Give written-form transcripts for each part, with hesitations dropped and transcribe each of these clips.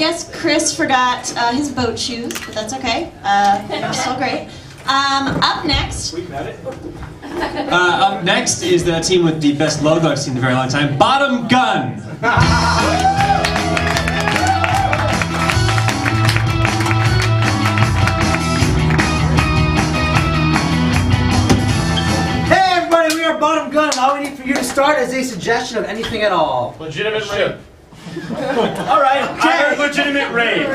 guess Chris forgot his boat shoes, but that's okay. They're still great. Up next. We've met it. Up next is the team with the best logo I've seen in a very long time, Bottom Gun. Bottom Gun, all we need for you to start is a suggestion of anything at all. Legitimate rape. All right, okay. I heard legitimate rape.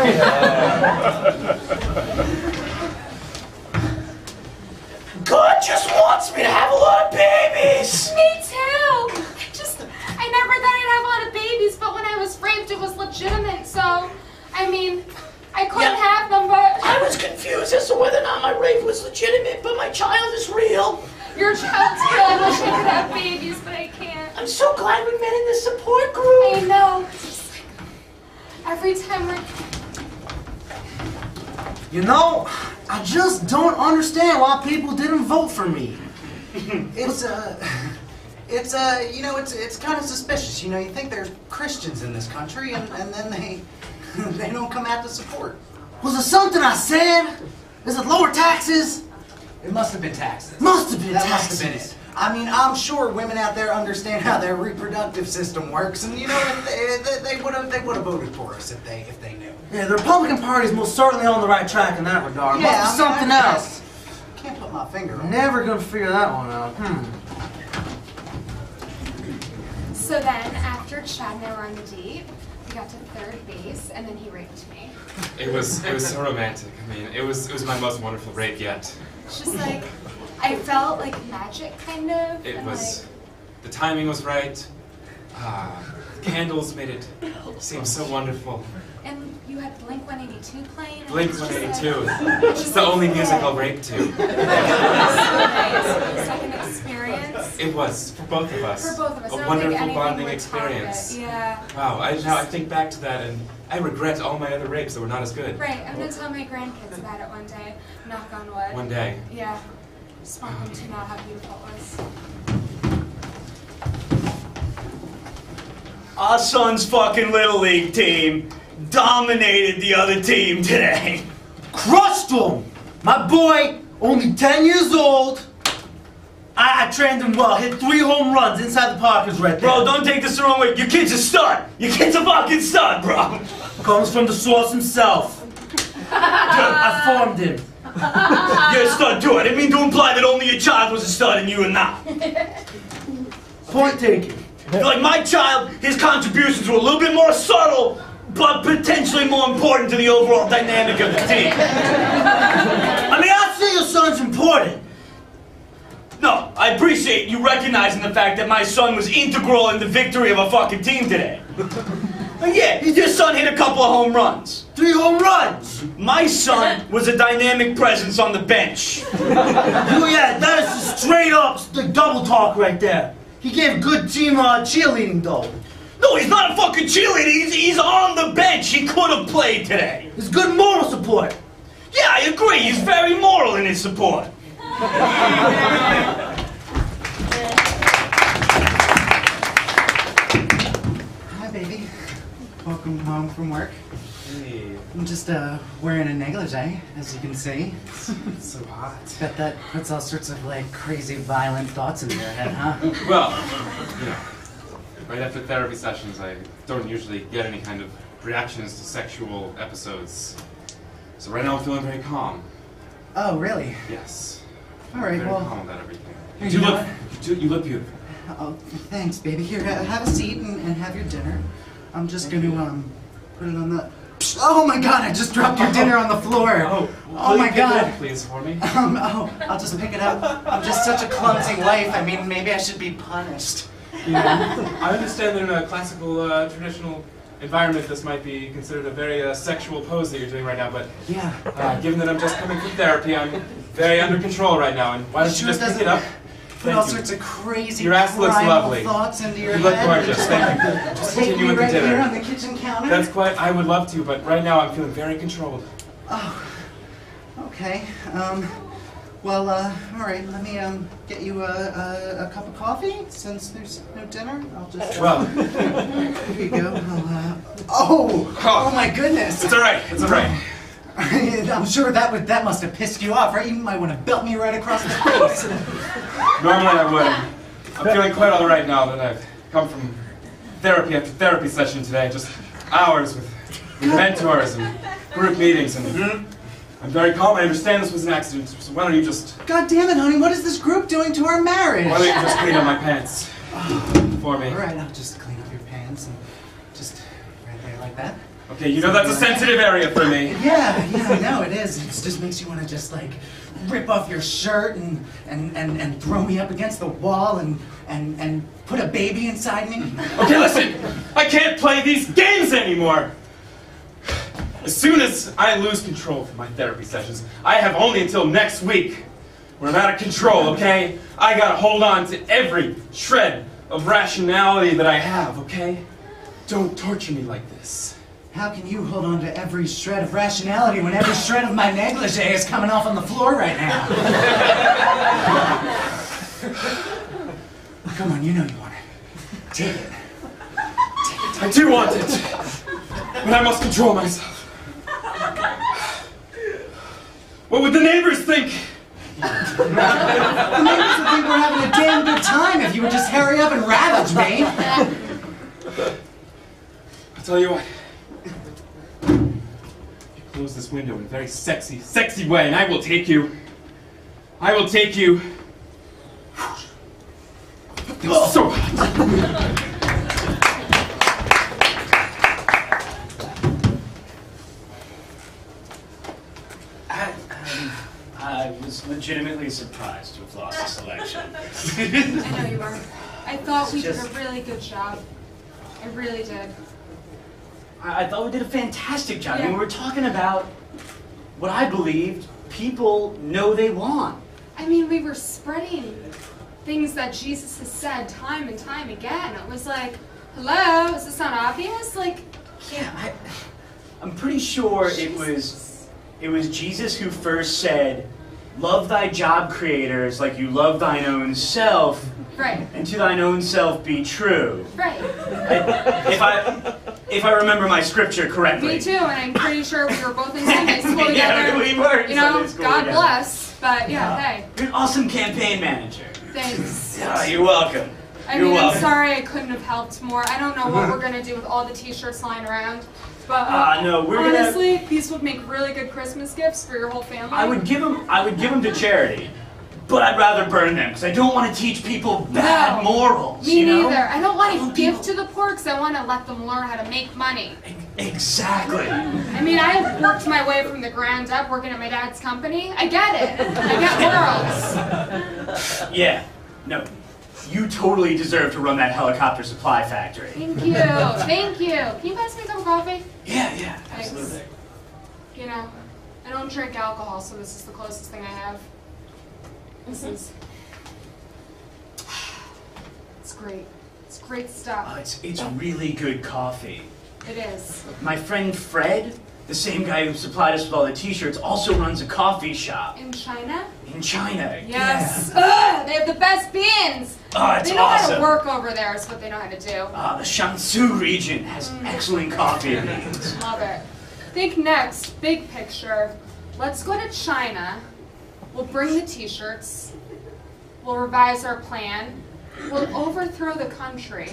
God just wants me to have a lot of babies. Me too. I never thought I'd have a lot of babies, but when I was raped, it was legitimate. So, I mean, I couldn't have them, but I was confused as to whether or not my rape was legitimate, but my child is real. Your child's real. I wish I could have babies, but I can't. I'm so glad we met in this support group. I know. Just like, every time we're... You know, I just don't understand why people didn't vote for me. It's kind of suspicious. You know, you think there's Christians in this country, and then they don't come out to support. Was it something I said? Is it lower taxes? It must have been taxes. Must have been that taxes. Must have been it. I mean, I'm sure women out there understand how their reproductive system works, and you know, they would have voted for us if they knew. Yeah, the Republican Party is most certainly on the right track in that regard. Yeah, Must be something else. Can't put my finger on it. Never gonna figure that one out. So then, after Chad and I were on the date, we got to third base, and then he raped me. It was so romantic. I mean, it was my most wonderful rape yet. It's just like, I felt like magic, kind of. It was, the timing was right. Candles made it seem so wonderful. And you had Blink 182 playing. Blink 182. It's the only music I'll rape to. It was so nice. It was like an experience. It was, for both of us. For both of us. A wonderful bonding experience. Yeah. Wow, now I think back to that and I regret all my other rapes that were not as good. Right, I'm going to tell my grandkids about it one day. Knock on wood. One day. Yeah. Just want them to know how beautiful it was. Our son's fucking Little League team dominated the other team today. Crushed him! My boy, only 10 years old. I trained him well, hit 3 home runs inside the Parkers right there. Bro, don't take this the wrong way. Your kid's a stud. Your kid's a fucking stud, bro. Comes from the source himself. I formed him. You're a stud too. I didn't mean to imply that only your child was a stud and you are not. Point taken. Like my child, his contributions were a little bit more subtle, but potentially more important to the overall dynamic of the team. I mean, I'd say your son's important. No, I appreciate you recognizing the fact that my son was integral in the victory of a fucking team today. Yeah, your son hit a couple of home runs. 3 home runs! My son was a dynamic presence on the bench. Yeah, that is just straight up the double talk right there. He gave good team cheerleading though. No, he's not a fucking cheerleader. He's on the bench. He could have played today. It's good moral support. Yeah, I agree. He's very moral in his support. Hi, baby. Welcome home from work. Hey, I'm just wearing a negligee, as you can see. it's so hot. Bet that puts all sorts of like crazy, violent thoughts into your head, huh? Well, you know, right after therapy sessions, I don't usually get any kind of reactions to sexual episodes. So right now I'm feeling very calm. Oh, really? Yes. All right, very well. calm about everything. Here, You you know look beautiful. Oh, thanks, baby. Here, have a seat and have your dinner. I'm just going to put it on the. Oh my God! I just dropped your dinner on the floor. Oh my God! Up, please, for me. I'll just pick it up. I'm just such a clumsy wife. I mean, maybe I should be punished. You know? I understand that in a classical, traditional environment, this might be considered a very sexual pose that you're doing right now. But yeah. Given that I'm just coming from therapy, I'm very under control right now. And why don't you just pick it up? Put all sorts of crazy, your ass looks lovely. Thoughts into your You look head. gorgeous. Thank you. Just Take continue me with the right dinner. here on the kitchen counter. That's quite. I would love to, but right now I'm feeling very controlled. Oh. Okay. Well, all right. Let me get you a cup of coffee since there's no dinner. I'll just. Well, Here you go. Oh my goodness! it's all right. It's all right. I'm sure that must have pissed you off, right? You might want to belt me right across the face. Normally I would. I'm feeling quite all right now that I've come from therapy after therapy session today. Just hours with mentors and group meetings, and I'm very calm. I understand this was an accident, so why don't you just... God damn it, honey! What is this group doing to our marriage? Why don't you just clean up my pants for me? All right, I'll just clean up your pants and just right there like that. Okay, you know that's a sensitive area for me. Yeah, I know it is. It just makes you want to just like rip off your shirt and throw me up against the wall and put a baby inside me. Okay, listen, I can't play these games anymore. As soon as I lose control from my therapy sessions, I have only until next week when I'm out of control, okay? I gotta hold on to every shred of rationality that I have, okay? Don't torture me like this. How can you hold on to every shred of rationality when every shred of my negligee is coming off on the floor right now? Come on, you know you want it. Take it. I do want it, but I must control myself. What would the neighbors think? The neighbors would think we're having a damn good time if you would just hurry up and ravage me. I'll tell you what. You close this window in a very sexy, sexy way, and I will take you. So hot. I was legitimately surprised to have lost this election. I know you are. I thought we did a really good job. I really did. I thought we did a fantastic job. Yeah. I mean, we were talking about what I believed people know they want. I mean, we were spreading things that Jesus has said time and time again. It was like, hello, does this sound obvious? Like, Yeah, I'm pretty sure it was Jesus who first said, "Love thy job creators like you love thine own self, right, and to thine own self be true." right. If I remember my scripture correctly. Me too, and I'm pretty sure we were both in Sunday school together. Yeah, we were in You know, Sunday school God together. bless. But yeah, hey, You're an awesome campaign manager. thanks. Yeah, you're welcome. I You're mean, I'm welcome. sorry I couldn't have helped more. I don't know what we're gonna do with all the T-shirts lying around, but No, we're honestly, these would make really good Christmas gifts for your whole family. I would give them to charity, but I'd rather burn them because I don't want to teach people bad morals. Me you know? neither. I don't want to want give people- to the poor because I want to let them learn how to make money. Exactly. I mean, I worked my way from the ground up working at my dad's company. I get it. I get morals. Yeah. No. You totally deserve to run that helicopter supply factory. Thank you. Thank you. Can you pass me a cup of coffee? Yeah, Thanks. absolutely. You know, I don't drink alcohol, so this is the closest thing I have. This is... It's great. It's great stuff. Oh, it's really good coffee. It is. My friend Fred, the same guy who supplied us with all the t-shirts, also runs a coffee shop In China? in China. Yes. Ugh, they have the best beans. Oh, it's They know how awesome. to work over there is what they know how to do. The Shansu region has excellent coffee and beans. Love it. Think next, big picture. Let's go to China. We'll bring the t-shirts. We'll revise our plan. We'll overthrow the country.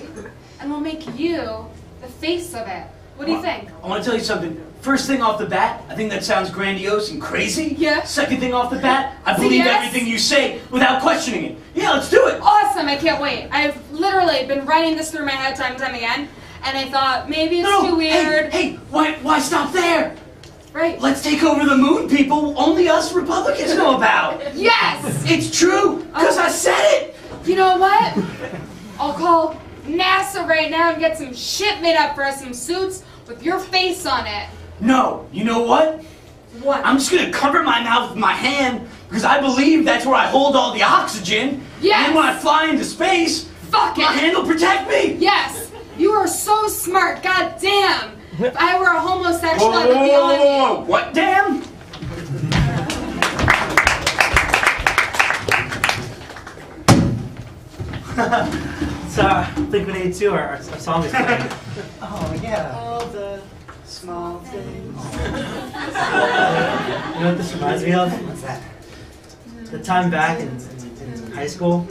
And we'll make you the face of it. What do you think? I want to tell you something. First thing off the bat, I think that sounds grandiose and crazy. Yeah. Second thing off the bat, I believe yes? everything you say without questioning it. Yeah, let's do it. Awesome, I can't wait. I've literally been writing this through my head time and time again. And I thought, maybe it's too weird. Hey, why stop there? Right. Let's take over the moon, people. Only us Republicans know about. Yes! It's true, because I said it. You know what? I'll call NASA right now and get some shit made up for us, some suits with your face on it. No, you know what? What? I'm just gonna cover my mouth with my hand because I believe that's where I hold all the oxygen. Yes. And when I fly into space, Fuck my it. hand will protect me. Yes! You are so smart, god damn! If I were a homosexual, I would be on you. What, damn? Blink-182, our song is playing. Oh, yeah. All the small things. You know what this reminds me of? What's that? The time back in high school,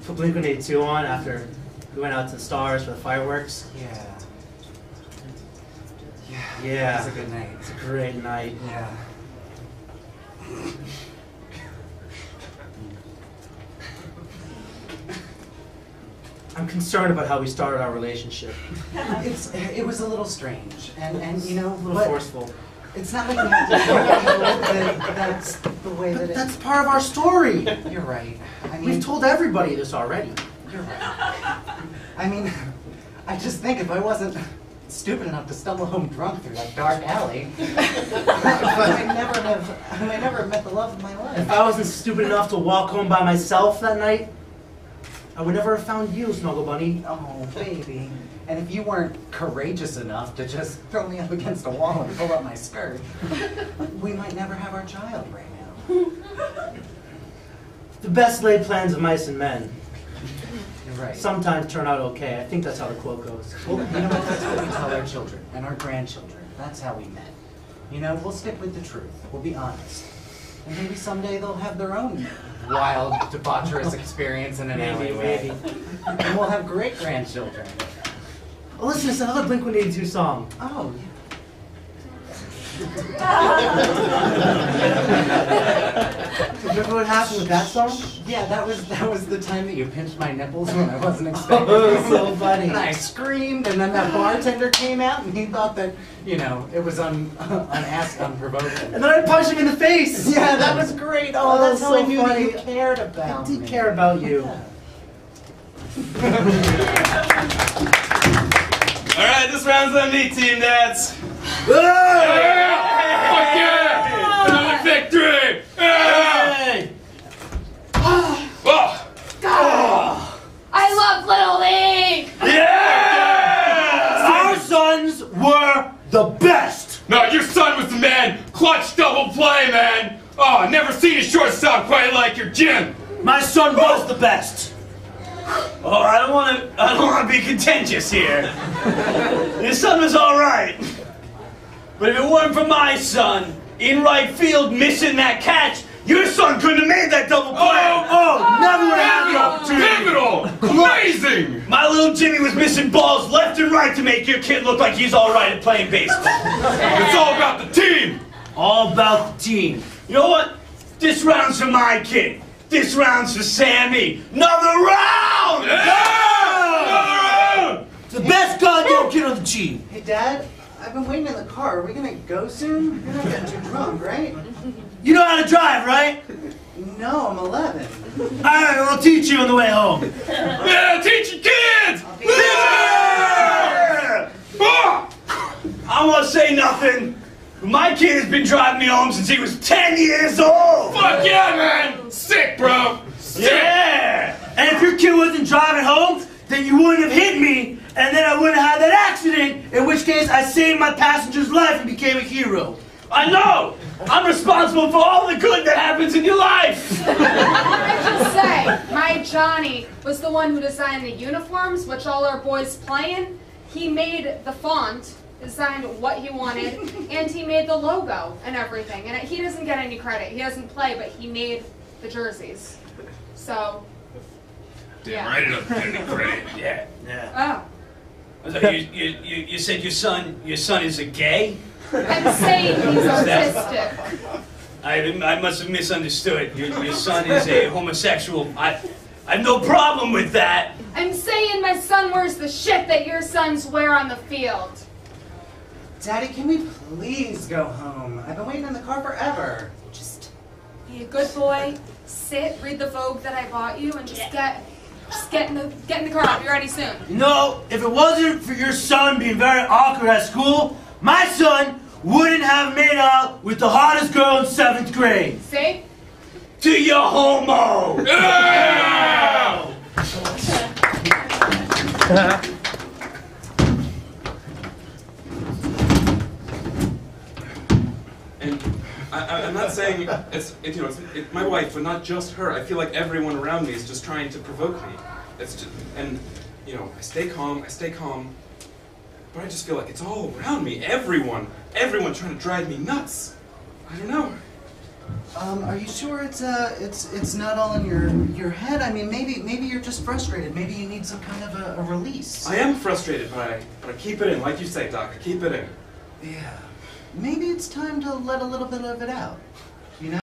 put Blink-182 on after we went out to the stars for the fireworks. Yeah. Yeah. It was a good night. It's a great night. Yeah. I'm concerned about how we started our relationship. It was a little strange, and you know, A little but forceful. it's not like we have to that that's the way that That's part of our story. You're right. I mean, We've told everybody this already. You're right. I mean, I just think if I wasn't stupid enough to stumble home drunk through that dark alley, I might never have met the love of my life. If I wasn't stupid enough to walk home by myself that night, I would never have found you, Snuggle Bunny. Oh, baby. And if you weren't courageous enough to just throw me up against a wall and pull up my skirt, we might never have our child right now. The best laid plans of mice and men You're right. sometimes turn out okay. I think that's how the quote goes. Well, you know what? That's what we tell our children and our grandchildren. That's how we met. You know, we'll stick with the truth. We'll be honest. And maybe someday they'll have their own wild, debaucherous experience in an alleyway. And we'll have great-grandchildren. Oh, listen, it's another Blink-182 song. Oh, Remember what happened with that song? yeah, that was the time that you pinched my nipples when I wasn't expecting Oh, it. so funny. And I screamed, and then that bartender came out, and he thought that, you know, it was unasked, unprovoked. And then I punched him in the face. Yeah, that was great. Oh, Oh, that's how so I knew funny. that you cared about I did me. care about you. All right, this round's on me, team dads. Fuck yeah! Another victory! Hey! Oh. I love Little League! Yeah! Our sons were the best. No, your son was the man. Clutch double play, man. Oh, never seen a shortstop quite like your Jim. My son was the best. Oh, I don't want to be contentious here. Your son was all right. But if it weren't for my son in right field missing that catch, your son couldn't have made that double play. Never would have had the opportunity. Pivotal! Amazing! My little Jimmy was missing balls left and right to make your kid look like he's all right at playing baseball. It's all about the team. All about the team. You know what? This round's for my kid. This round's for Sammy. Another round! Yeah! The best goddamn kid on the team. Hey, Dad, I've been waiting in the car. Are we gonna go soon? You're not getting too drunk, right? You know how to drive, right? No, I'm 11. Alright, I'll teach you on the way home. Yeah, teach your kids! Yeah! I won't say nothing. My kid has been driving me home since he was 10 years old. Fuck yeah, man! Sick, bro! Sick! Yeah! And if your kid wasn't driving home, then you wouldn't have hit me, and then I wouldn't have had that accident, in which case I saved my passenger's life and became a hero. I know! I'm responsible for all the good that happens in your life! I just say, my Johnny was the one who designed the uniforms, which all our boys play in. He made the font, designed what he wanted, and he made the logo and everything. And he doesn't get any credit. He doesn't play, but he made the jerseys. So, Damn right it doesn't get any credit. Yeah. oh. You said your son is a gay? I'm saying he's autistic. I must have misunderstood. Your son is a homosexual. I have no problem with that. I'm saying my son wears the shit that your sons wear on the field. Daddy, can we please go home? I've been waiting in the car forever. Just be a good boy, sit, read the Vogue that I bought you, and just get in the car. I'll be ready soon. You know, if it wasn't for your son being very awkward at school, my son wouldn't have made out with the hottest girl in 7th grade. See? To your homo! Yeah! And I'm not saying it's my wife, but not just her. I feel like everyone around me is just trying to provoke me. It's just, and you know, I stay calm, but I just feel like it's all around me. Everyone trying to drive me nuts. I don't know. Are you sure it's not all in your head? I mean, maybe you're just frustrated. Maybe you need some kind of a release. I am frustrated, but I keep it in, like you say, Doc. I keep it in. Yeah. Maybe it's time to let a little bit of it out.